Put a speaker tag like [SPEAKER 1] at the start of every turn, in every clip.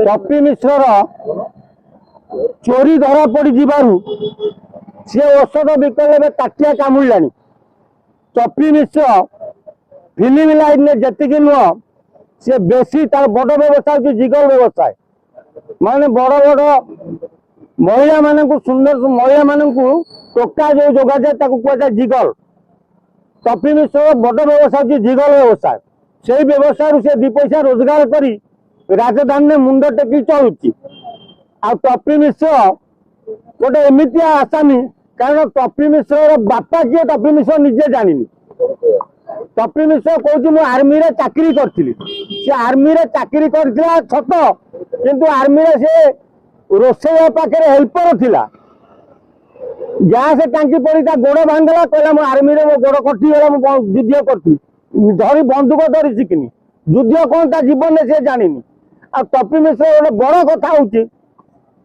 [SPEAKER 1] टपी मिश्र चोरी धरा पड़ी जीवारू सी औषध विकल ताटिया कामुड़ा टपी मिश्र फिल्म लाइन में जी नुह सी बेसी तार बड़ व्यवसाय हूँ जिगल व्यवसाय माने बड़ बड़ महिला मान सुंदर महिला मान टोका जो जोगा जाए कहुए जिगल टपी मिश्र बड़ व्यवसाय हूँ जिगल व्यवसाय से व्यवसाय से दी पैसा रोजगार करी राजधानी में मुंड टेकी चलुची आ टपी मिश्र गोटे एमती आसामी कारण टपी मिश्र बापा किए टपी मिश्र निजे जानी टपी मिश्र कहूँ मु आर्मी रे चाकरी करी से आर्मी रे चाकरी करथिला छत किंतु आर्मी रे से रोसैया पाखे हेल्पर थिला गैस टांकी पड़ी गोड़ भांगला कहला मु आर्मी रे मो गोड़ कटिगला मु युद्ध करती धरी बंदूक धरी शिखनी युद्ध कौन ता जीवन में से जानी आ टपी मिश्र गोटे बड़ कथा हूँ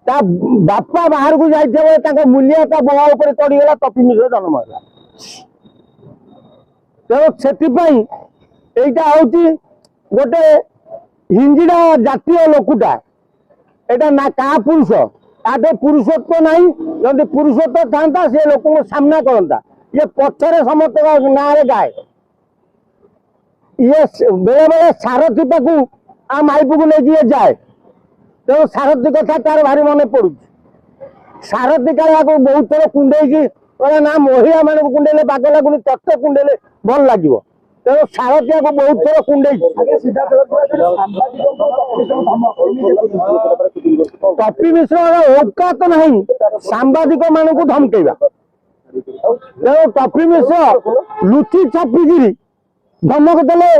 [SPEAKER 1] बापा बाहर को जाइए मूल्य बहा उपर चढ़ीगला टपी मिश्र जन्म है तेणु से गोटे हिंजिड़ा जातीय लोकटा यहाँ ना क्या पुरुष आगे पुरुषत्व नहीं जदि पुरुषत्व था से लोक सामना करता ये पछरे समस्त ना गाए ये बेले बेले सारथी पाक आ माइप को लेकिन जाए तेणु सारथी कथा तार भारी मन पड़ू सारथी का बहुत थर कुंडे ना महिला मान कुंडेले बाग लगुनि तत्व कुंडेले भल लगे तेणु सारथिया को बहुत थर कुंडे टपी मिश्र औकात नहीं सांबादिक मान को धमकेगा तेणु टपी मिश्र लुचि छापिकी धमक देले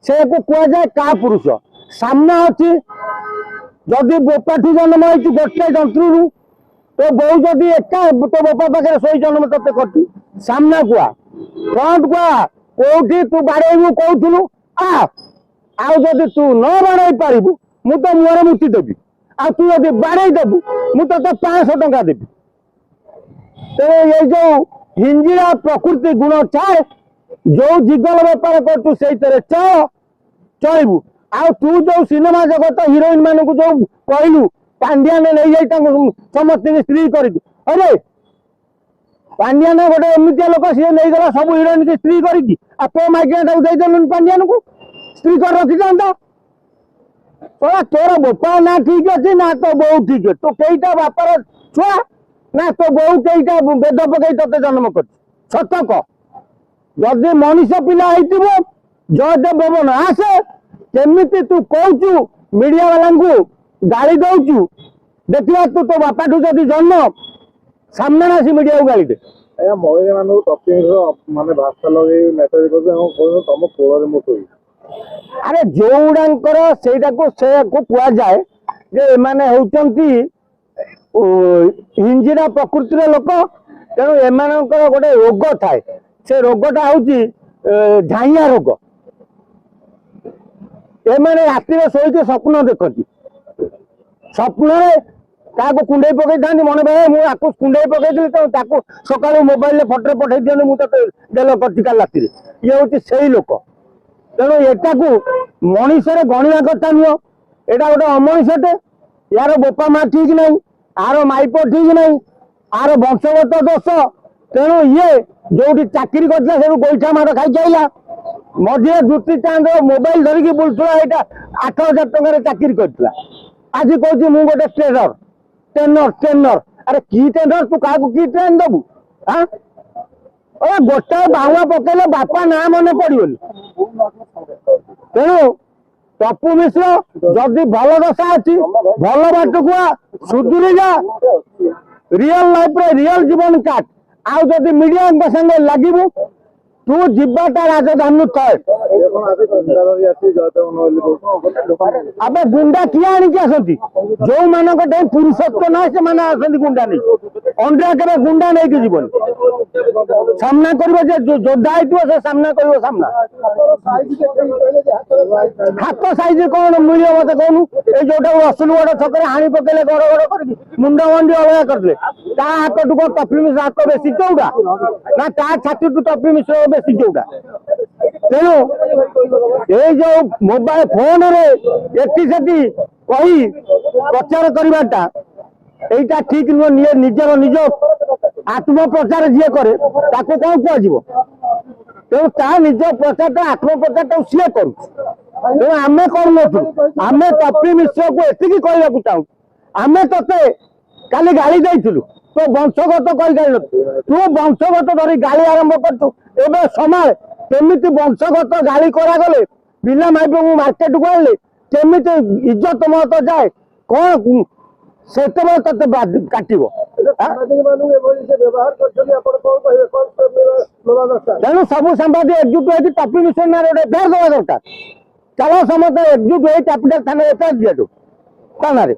[SPEAKER 1] से कहुए का पुरुष सामना अच्छी जदि बोपाठी जन्म हो गोटे जंत्रु तो बो जदि एका तो बोपा पाखे शोई जन्म ते कर सामना कुआ फ्रंट कुआ कौटी तू बाड़ेबू कहूलु आदि तू न बाड़े पारू मु तो मुहर मुति देवी आ तू जब बाड़े देबू मु तो 500 टंका देवी तेरे ये जो हिंजिड़ा प्रकृति गुण चाहे जो जिगल बेपार करू से चल चलू आ तू जो सिनेमा जगत हिरोइन मान को जो कहलु पांड्या ने नहीं जाई समस्त स्त्री कर अरे पांड्या ने गोटे एमती लोक सी नहीं गला सब हिरोइन की स्त्री कर माइकिया देदेलु पांड्या को स्त्री कर रखी था तोर बोपा ना ठीक अच्छे ना तो बो ठीक है तो कईटा बापार छुआ ना तो बो कईटा बेद पकई ते जन्म कर सत कह जदि मनीष पिला जयदेव भवन आसे केमिति तू कहू मीडिया वाला को गाड़ी दौचु देखा तू तो बापा ठू जदि जन्म सामने आसी मीडिया को गाड़ी दे
[SPEAKER 2] महिला मान टपी माने भाषा लगे मेसेज कर तुम कोल में शोई
[SPEAKER 1] अरे जो गुड़ाकर से कह जाए जे माने होचंती हिंजिड़ा प्रकृतिर लोक तेणु एमानकर गोटे रोग थाए से रोगटा हूँ झाइया रोग एमाने राति शोक स्वप्न देखती स्वप्न क्या कुंडे पकई था मन भाई मुझे कुंडे पकई तो सका मोबाइल फटो पठे दिखाँ मुझे देल कर राति ये हूँ से लोक तेणु एटा को मनीषर गणिया कथा नुह यहाँ गोटे अमनीषटे यार बोपा माँ ठीक नहीं आर माइप ठीक नहीं आर वंशगत दोष तेणु ये जो चाकरी कर गोईठा मार खाई आईला मझे ज्योति चांद मोबाइल धरिकी बुलूला यहाँ 8,000 टकर चाकरी करता आज कहूँ मुझे गोटे ट्रेनर ट्रेनर ट्रेनर अरे की ट्रेनर तू क्या की ट्रेन दबू हाँ अरे गोटे बाहुआ पकेले बापा ना मन पड़ोनी तेणु टपू मिश्र जदि भल दशा अच्छी भल बाट को सुधुरी जा रियल लाइफ रियल जीवन काट आउ जदि मीडिया संगे लगे तू जीवाटा राजधानी तय अब गुंडा किए आणिकी आसती जो मानक पुरुषत्व ना से गुंडा नहीं अंडा के गुंडा नहीं कि जीवन सामना कर जोधा से सामना कर सामना हाथ साइज कौन मिले मत कहूँ ये जोटा रसुलगढ़ छक हाणी पकेले गड़ गड़ कर मुंड मंडी अलग करदे हाथ टू कौन टपी मिश्र हाथ बेसी चौड़ा ना छाती टू टपी मिश्र बेसी चौड़ा तेणु ये जो मोबाइल फोन रे एटी सेटी कही ପ୍ରଚାର କରିବାଟା এইটা ঠিক ନୁହଁ। ନିଜର ନିଜ ଆତ୍ମପ୍ରଚାର ଯିଏ କରେ ତାକୁ କଣ କୁହାଯିବ? ତେଣୁ ତା ନିଜ ପ୍ରଚାରଟା ଆତ୍ମପ୍ରଚାରଟାକୁ ସିଏ କରୁଛି। ତେଣୁ ଆମେ କରୁନଥିଲୁ। ଆମେ ଟପି ମିଶ୍ରକୁ ଏତିକି କହିବାକୁ ଚାହୁଁଛୁ, ଆମେ ତତେ କାଲି ଗାଳି ଦେଇଥିଲୁ, ତୋ ବଂଶଗତ କହିପାରିଲୁ, ତୁ ବଂଶଗତ ଧରି ଗାଳି ଆରମ୍ଭ କରିଛୁ। ଏବେ ସମାଳ କେମିତି ବଂଶଗତ ଗାଳି କରାଗଲେ ପିଲା ମାଇପଙ୍କୁ ମାର୍କେଟକୁ ଆଣିଲେ କେମିତି ଇଜ୍ଜତ ମହତ ଯାଏ, କଣ ସେତେବେଳେ ତତେ କାଟିବ।
[SPEAKER 2] ସାମ୍ବାଦିକ ମାନଙ୍କୁ ଏଭଳି ସେ ବ୍ୟବହାର କରିଛନ୍ତି, ଆପଣ କଣ କହିବେ? କଣ ନେବା ଦରକାର?
[SPEAKER 1] ତେଣୁ ସବୁ ସାମ୍ବାଦିକ ଏକଜୁଟ ହେଇକି ଟପି ମିଶ୍ର ନାଁରେ ଗୋଟେ ଏଫଆଇଆର ଦେବା ଦରକାର। ଚାଲ ସମସ୍ତେ ଏକଜୁଟ ହେଇ କ୍ୟାପିଟାଲ ଥାନାରେ ଏଫଆଇଆର ଦିଆଯାଉ ଥାନାରେ।